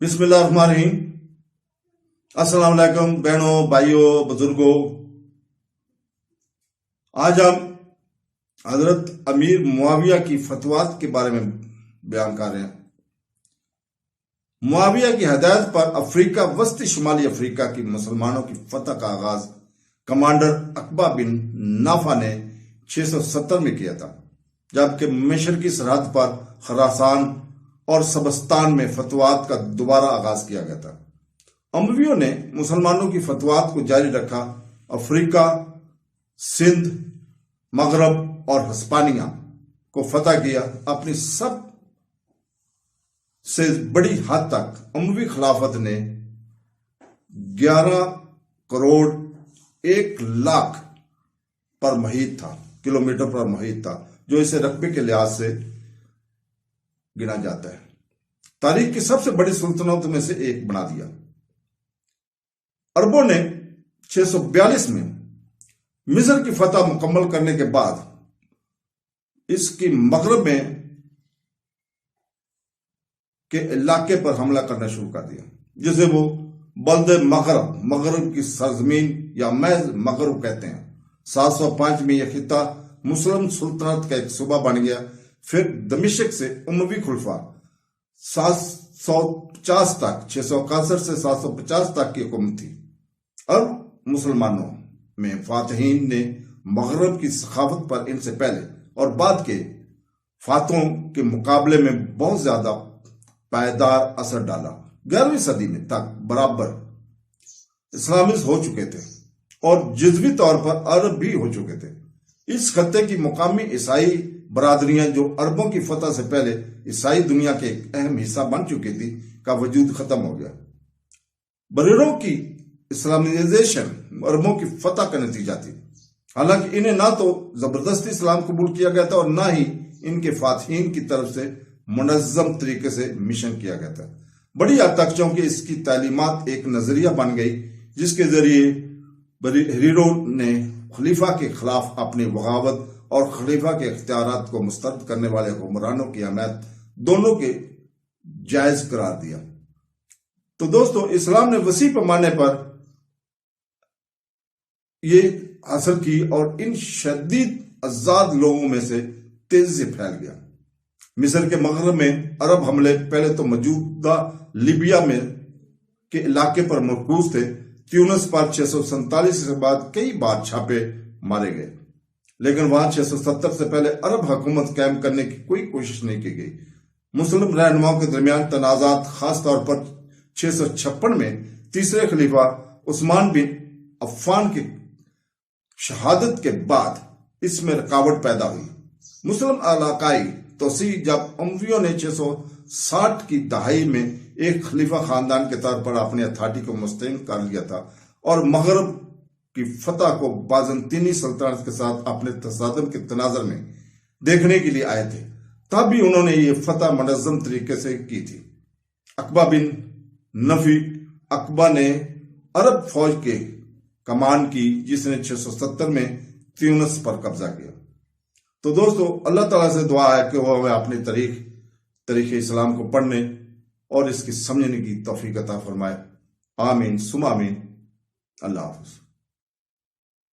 بسم اللہ الرحمن الرحیم۔ السلام علیکم بہنوں، بھائیوں، بزرگوں۔ آج ہم حضرت امیر معاویہ کی فتویٰ کے بارے میں بیان کر رہے ہیں۔ معاویہ کی ہدایت پر افریقہ وسطی شمالی افریقہ کی مسلمانوں کی فتح کا آغاز کمانڈر عقبہ بن نافع نے 670 میں کیا تھا، جبکہ مشرقی سرحد پر خراسان اور سبستان میں فتوحات کا دوبارہ آغاز کیا گیا تھا۔ امویوں نے مسلمانوں کی فتوحات کو جاری رکھا، افریقہ، سندھ، مغرب اور ہسپانیہ کو فتح کیا۔ اپنی سب سے بڑی حد تک اموی خلافت نے 11 کروڑ 1 لاکھ پر محیط تھا، کلومیٹر پر محیط تھا، جو اسے رقبے کے لحاظ سے گنا جاتا ہے۔ تاریخ کی سب سے بڑی سلطنتوں میں سے ایک بنا دیا۔ عربوں نے 642 میں مصر کی فتح مکمل کرنے کے بعد اس کی مغرب میں کے علاقے پر حملہ کرنا شروع کر دیا، جسے وہ بلد مغرب کی سرزمین یا محض مغرب کہتے ہیں۔ 705 میں یہ خطہ مسلم سلطنت کا ایک صوبہ بن گیا۔ پھر دمشق سے اموی خلفاء 750 تک 661 سے 750 تک کی حکومت تھی۔ اب مسلمانوں میں فاتحین نے مغرب کی ثقافت پر ان سے پہلے اور بعد کے فاتحوں کے مقابلے میں بہت زیادہ پائیدار اثر ڈالا۔ 11ویں صدی میں تک برابر اسلامز ہو چکے تھے اور جزوی طور پر عرب بھی ہو چکے تھے۔ اس خطے کی مقامی عیسائی برادریاں جو عربوں کی فتح سے پہلے عیسائی دنیا کے ایک اہم حصہ بن چکی تھی کا وجود ختم ہو گیا۔ بریروں کی اسلامائزیشن عربوں کی فتح کا نتیجہ تھی، حالانکہ انہیں نہ تو زبردستی اسلام قبول کیا گیا تھا اور نہ ہی ان کے فاتحین کی طرف سے منظم طریقے سے مشن کیا گیا تھا۔ بڑی حد تک چونکہ اس کی تعلیمات ایک نظریہ بن گئی جس کے ذریعے بریروں نے خلیفہ کے خلاف اپنی بغاوت اور خلیفہ کے اختیارات کو مسترد کرنے والے حکمرانوں کی حمایت دونوں کے جائز قرار دیا۔ تو دوستو، اسلام نے وسیع پیمانے پر یہ حاصل کی اور ان شدید آزاد لوگوں میں سے تیزی سے پھیل گیا۔ مصر کے مغرب میں عرب حملے پہلے تو موجودہ لیبیا میں کے علاقے پر مرکوز تھے۔ تیونس پر 647 کے بعد کئی بار چھاپے مارے گئے، لیکن وہاں 670 سے پہلے عرب حکومت قائم کرنے کی کوئی کوشش نہیں کی گئی۔ مسلم رہنماؤں کے درمیان تنازعات، خاص طور پر 656 میں تیسرے خلیفہ عثمان بن عفان کی شہادت کے بعد اس میں رکاوٹ پیدا ہوئی۔ مسلم علاقائی توسیع جب امویوں نے 660 کی دہائی میں ایک خلیفہ خاندان کے طور پر اپنی اتھارٹی کو مستحکم کر لیا تھا اور مغرب کی فتح کو بازنطینی سلطنت کے ساتھ اپنے تصادم کے تناظر میں دیکھنے کے لیے آئے تھے، تب بھی انہوں نے یہ فتح منظم طریقے سے کی تھی۔ عقبہ بن نافع عقبہ نے عرب فوج کے کمان کی جس نے 670 میں تیونس پر قبضہ کیا۔ تو دوستو، اللہ تعالیٰ سے دعا ہے کہ وہ ہمیں اپنی تاریخ اسلام کو پڑھنے اور اس کی سمجھنے کی توفیق عطا فرمائے۔ آمین ثم آمین۔ اللہ حافظ۔